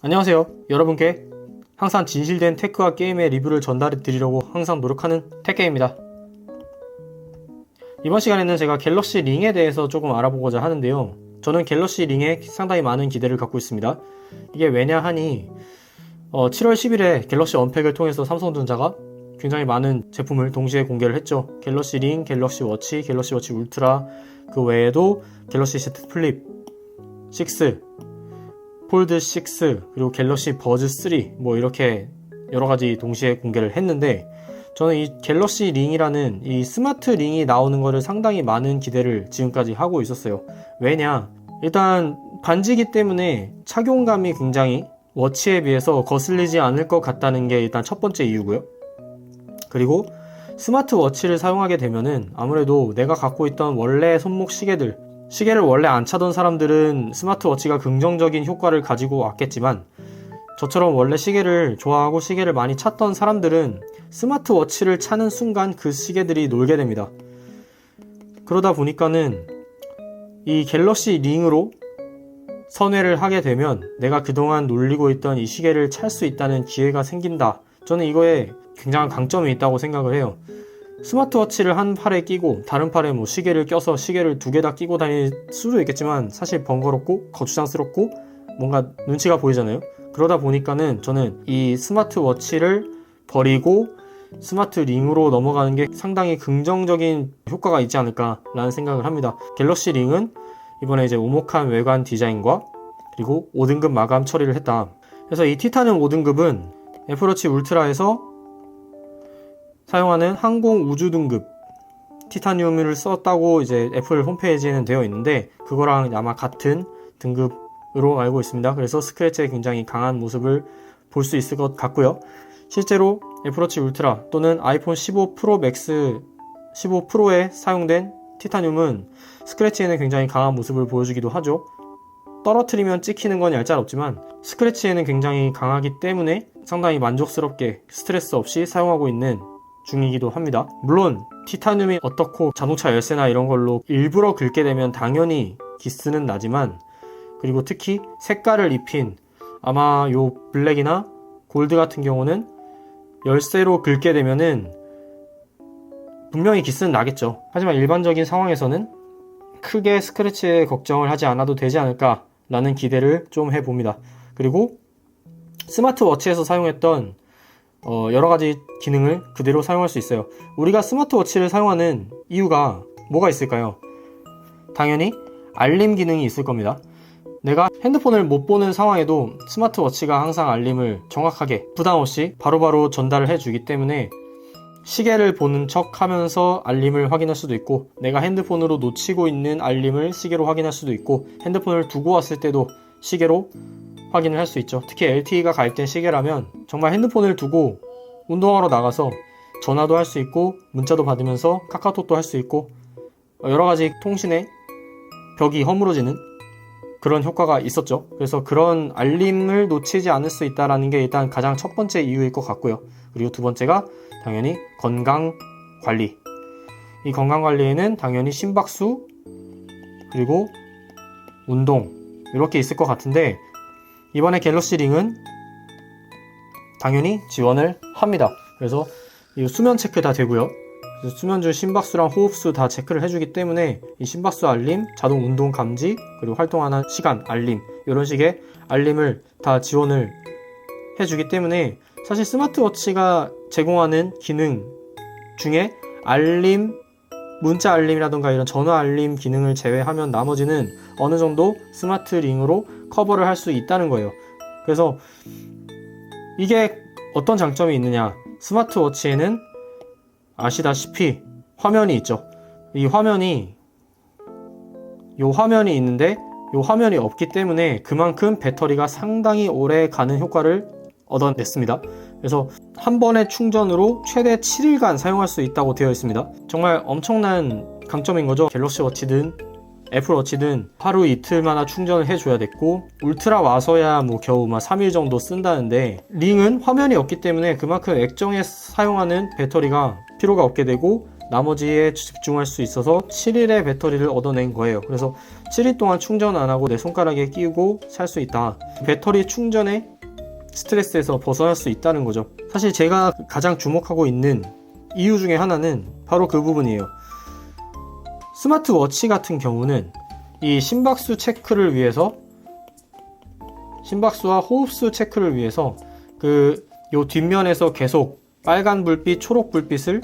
안녕하세요. 여러분께 항상 진실된 테크와 게임의 리뷰를 전달해 드리려고 항상 노력하는 테크입니다. 이번 시간에는 제가 갤럭시 링에 대해서 조금 알아보고자 하는데요. 저는 갤럭시 링에 상당히 많은 기대를 갖고 있습니다. 이게 왜냐 하니 7월 10일에 갤럭시 언팩을 통해서 삼성전자가 굉장히 많은 제품을 동시에 공개를 했죠. 갤럭시 링, 갤럭시 워치, 갤럭시 워치 울트라, 그 외에도 갤럭시 Z 플립 6, 폴드 6, 그리고 갤럭시 버즈 3, 이렇게 여러가지 동시에 공개를 했는데, 저는 이 갤럭시 링이라는 이 스마트 링이 나오는 거를 상당히 많은 기대를 지금까지 하고 있었어요. 왜냐? 일단 반지이기 때문에 착용감이 굉장히 워치에 비해서 거슬리지 않을 것 같다는 게 일단 첫 번째 이유고요. 그리고 스마트워치를 사용하게 되면은 아무래도 내가 갖고 있던 원래 손목 시계를 원래 안 차던 사람들은 스마트워치가 긍정적인 효과를 가지고 왔겠지만, 저처럼 원래 시계를 좋아하고 시계를 많이 찾던 사람들은 스마트워치를 차는 순간 그 시계들이 놀게 됩니다. 그러다 보니까는 이 갤럭시 링으로 선회를 하게 되면 내가 그동안 놀리고 있던 이 시계를 찰 수 있다는 기회가 생긴다. 저는 이거에 굉장한 강점이 있다고 생각을 해요. 스마트워치를 한 팔에 끼고 다른 팔에 시계를 껴서 시계를 두 개 다 끼고 다닐 수도 있겠지만, 사실 번거롭고 거추장스럽고 뭔가 눈치가 보이잖아요. 그러다 보니까는 저는 이 스마트워치를 버리고 스마트 링으로 넘어가는 게 상당히 긍정적인 효과가 있지 않을까라는 생각을 합니다. 갤럭시 링은 이번에 이제 오목한 외관 디자인과 그리고 5등급 마감 처리를 했다. 그래서 이 티타늄 5등급은 애플워치 울트라에서 사용하는 항공 우주 등급 티타늄을 썼다고 이제 애플 홈페이지에는 되어 있는데, 그거랑 아마 같은 등급으로 알고 있습니다. 그래서 스크래치에 굉장히 강한 모습을 볼 수 있을 것 같고요. 실제로 애플워치 울트라 또는 아이폰 15 프로 맥스 15 프로에 사용된 티타늄은 스크래치에는 굉장히 강한 모습을 보여주기도 하죠. 떨어뜨리면 찍히는 건 얄짤없지만 스크래치에는 굉장히 강하기 때문에 상당히 만족스럽게 스트레스 없이 사용하고 있는 중이기도 합니다. 물론 티타늄이 어떻고 자동차 열쇠나 이런 걸로 일부러 긁게 되면 당연히 기스는 나지만, 그리고 특히 색깔을 입힌 아마 요 블랙이나 골드 같은 경우는 열쇠로 긁게 되면은 분명히 기스는 나겠죠. 하지만 일반적인 상황에서는 크게 스크래치에 걱정을 하지 않아도 되지 않을까 라는 기대를 좀 해봅니다. 그리고 스마트워치에서 사용했던 여러가지 기능을 그대로 사용할 수 있어요. 우리가 스마트워치를 사용하는 이유가 뭐가 있을까요? 당연히 알림 기능이 있을 겁니다. 내가 핸드폰을 못 보는 상황에도 스마트워치가 항상 알림을 정확하게 부담없이 바로바로 전달을 해주기 때문에 시계를 보는 척 하면서 알림을 확인할 수도 있고, 내가 핸드폰으로 놓치고 있는 알림을 시계로 확인할 수도 있고, 핸드폰을 두고 왔을 때도 시계로 확인을 할 수 있죠. 특히 LTE가 가입된 시계라면 정말 핸드폰을 두고 운동하러 나가서 전화도 할 수 있고 문자도 받으면서 카카오톡도 할 수 있고 여러가지 통신의 벽이 허물어지는 그런 효과가 있었죠. 그래서 그런 알림을 놓치지 않을 수 있다는 게 일단 가장 첫 번째 이유일 것 같고요. 그리고 두 번째가 당연히 건강관리. 이 건강관리에는 당연히 심박수 그리고 운동 이렇게 있을 것 같은데, 이번에 갤럭시 링은 당연히 지원을 합니다. 그래서 이 수면 체크 다 되고요. 수면 중 심박수랑 호흡수 다 체크를 해주기 때문에 이 심박수 알림, 자동 운동 감지, 그리고 활동하는 시간 알림, 이런 식의 알림을 다 지원을 해주기 때문에 사실 스마트워치가 제공하는 기능 중에 알림, 문자 알림이라던가 이런 전화 알림 기능을 제외하면 나머지는 어느 정도 스마트 링으로 커버를 할 수 있다는 거예요. 그래서 이게 어떤 장점이 있느냐, 스마트워치에는 아시다시피 화면이 있죠. 이 화면이 있는데 이 화면이 없기 때문에 그만큼 배터리가 상당히 오래 가는 효과를 얻어냈습니다. 그래서 한 번의 충전으로 최대 7일간 사용할 수 있다고 되어 있습니다. 정말 엄청난 강점인 거죠. 갤럭시 워치든 애플워치든 하루 이틀마다 충전을 해줘야 됐고, 울트라 와서야 겨우 3일 정도 쓴다는데, 링은 화면이 없기 때문에 그만큼 액정에 사용하는 배터리가 필요가 없게 되고 나머지에 집중할 수 있어서 7일의 배터리를 얻어낸 거예요. 그래서 7일 동안 충전 안 하고 내 손가락에 끼우고 살 수 있다. 배터리 충전에 스트레스에서 벗어날 수 있다는 거죠. 사실 제가 가장 주목하고 있는 이유 중에 하나는 바로 그 부분이에요. 스마트워치 같은 경우는 이 심박수 체크를 위해서, 심박수와 호흡수 체크를 위해서 요 뒷면에서 계속 빨간 불빛, 초록 불빛을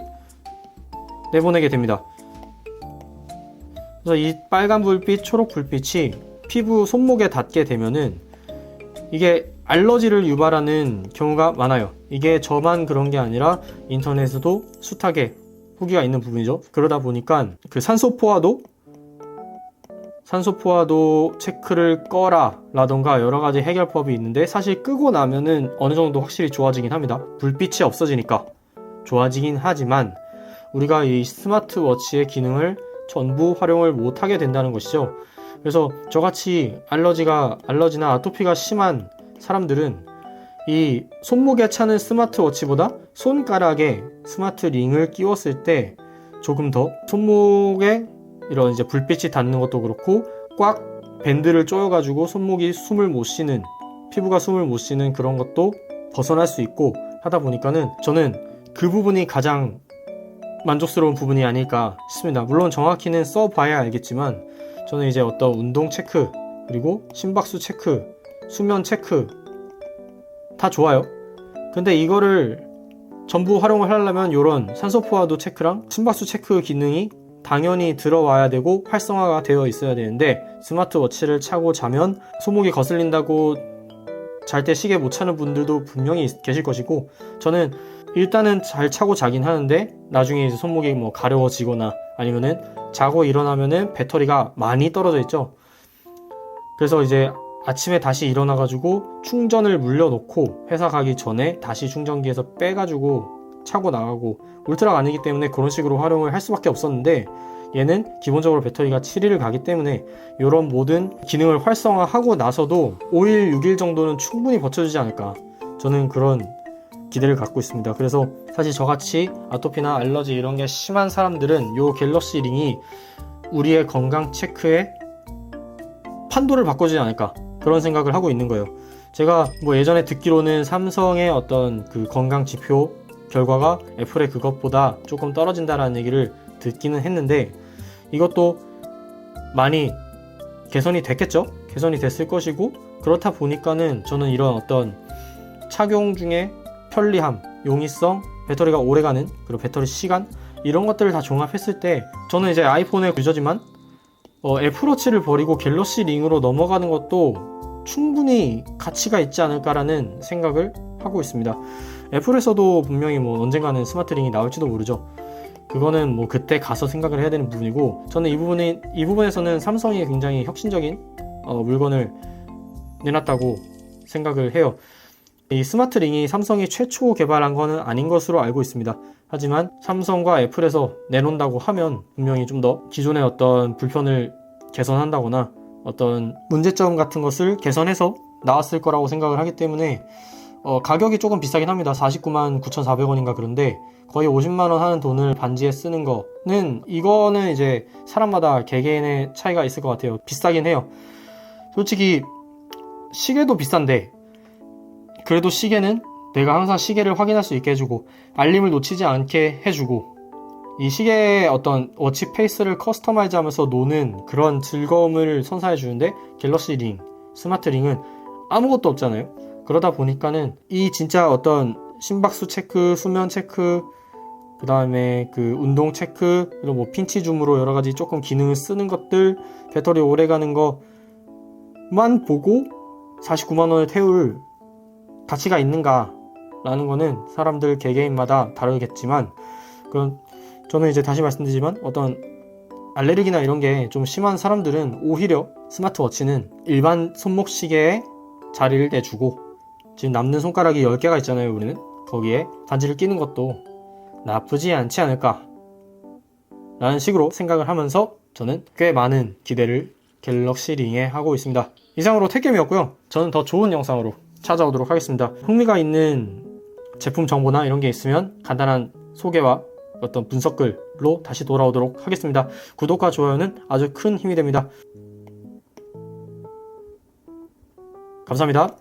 내보내게 됩니다. 그래서 이 빨간 불빛, 초록 불빛이 피부 손목에 닿게 되면은 이게 알러지를 유발하는 경우가 많아요. 이게 저만 그런 게 아니라 인터넷에도 숱하게 후기가 있는 부분이죠. 그러다 보니까 그 산소 포화도 체크를 꺼라 라던가 여러 가지 해결법이 있는데, 사실 끄고 나면은 어느 정도 확실히 좋아지긴 합니다. 불빛이 없어지니까 좋아지긴 하지만 우리가 이 스마트워치의 기능을 전부 활용을 못하게 된다는 것이죠. 그래서 저같이 알러지나 아토피가 심한 사람들은 이 손목에 차는 스마트워치보다 손가락에 스마트 링을 끼웠을 때 조금 더 손목에 이런 이제 불빛이 닿는 것도 그렇고, 꽉 밴드를 조여가지고 손목이 숨을 못 쉬는, 피부가 숨을 못 쉬는 그런 것도 벗어날 수 있고 하다 보니까는 저는 그 부분이 가장 만족스러운 부분이 아닐까 싶습니다. 물론 정확히는 써봐야 알겠지만 저는 이제 어떤 운동 체크, 그리고 심박수 체크, 수면 체크 다 좋아요. 근데 이거를 전부 활용을 하려면 이런 산소 포화도 체크랑 심박수 체크 기능이 당연히 들어와야 되고 활성화가 되어 있어야 되는데, 스마트워치를 차고 자면 손목이 거슬린다고 잘 때 시계 못 차는 분들도 분명히 계실 것이고, 저는 일단은 잘 차고 자긴 하는데 나중에 이제 손목이 뭐 가려워지거나 아니면은 자고 일어나면은 배터리가 많이 떨어져 있죠. 그래서 이제 아침에 다시 일어나가지고 충전을 물려놓고 회사 가기 전에 다시 충전기에서 빼가지고 차고 나가고, 울트라가 아니기 때문에 그런 식으로 활용을 할 수밖에 없었는데, 얘는 기본적으로 배터리가 7일을 가기 때문에 이런 모든 기능을 활성화하고 나서도 5일, 6일 정도는 충분히 버텨주지 않을까, 저는 그런 기대를 갖고 있습니다. 그래서 사실 저같이 아토피나 알러지 이런 게 심한 사람들은 요 갤럭시 링이 우리의 건강 체크에 판도를 바꿔주지 않을까, 그런 생각을 하고 있는 거예요. 제가 뭐 예전에 듣기로는 삼성의 어떤 그 건강 지표 결과가 애플의 그것보다 조금 떨어진다라는 얘기를 듣기는 했는데, 이것도 많이 개선이 됐겠죠? 개선이 됐을 것이고, 그렇다 보니까는 저는 이런 어떤 착용 중에 편리함, 용이성, 배터리가 오래가는, 그리고 배터리 시간, 이런 것들을 다 종합했을 때 저는 이제 아이폰의 유저지만 애플워치를 버리고 갤럭시 링으로 넘어가는 것도 충분히 가치가 있지 않을까라는 생각을 하고 있습니다. 애플에서도 분명히 뭐 언젠가는 스마트 링이 나올지도 모르죠. 그거는 뭐 그때 가서 생각을 해야 되는 부분이고, 저는 이 부분에서는 삼성이 굉장히 혁신적인 물건을 내놨다고 생각을 해요. 이 스마트 링이 삼성이 최초 개발한 거는 아닌 것으로 알고 있습니다. 하지만 삼성과 애플에서 내놓는다고 하면 분명히 좀 더 기존의 어떤 불편을 개선한다거나 어떤 문제점 같은 것을 개선해서 나왔을 거라고 생각을 하기 때문에 가격이 조금 비싸긴 합니다. 499,400원인가 그런데 거의 50만원 하는 돈을 반지에 쓰는 거는, 이거는 이제 사람마다 개개인의 차이가 있을 것 같아요. 비싸긴 해요. 솔직히 시계도 비싼데, 그래도 시계는 내가 항상 시계를 확인할 수 있게 해주고 알림을 놓치지 않게 해주고, 이 시계의 어떤 워치 페이스를 커스터마이즈 하면서 노는 그런 즐거움을 선사해 주는데, 갤럭시 링, 스마트 링은 아무것도 없잖아요. 그러다 보니까는 이 진짜 어떤 심박수 체크, 수면 체크, 그 다음에 그 운동 체크, 그리고 뭐 핀치 줌으로 여러 가지 조금 기능을 쓰는 것들, 배터리 오래 가는 거만 보고 49만원을 태울 가치가 있는가 라는 거는 사람들 개개인마다 다르겠지만, 그건 저는 이제 다시 말씀드리지만 어떤 알레르기나 이런 게 좀 심한 사람들은 오히려 스마트워치는 일반 손목 시계에 자리를 내주고, 지금 남는 손가락이 10개가 있잖아요. 우리는 거기에 반지를 끼는 것도 나쁘지 않지 않을까 라는 식으로 생각을 하면서 저는 꽤 많은 기대를 갤럭시 링에 하고 있습니다. 이상으로 택겜이었고요. 저는 더 좋은 영상으로 찾아오도록 하겠습니다. 흥미가 있는 제품 정보나 이런 게 있으면 간단한 소개와 어떤 분석글로 다시 돌아오도록 하겠습니다. 구독과 좋아요는 아주 큰 힘이 됩니다. 감사합니다.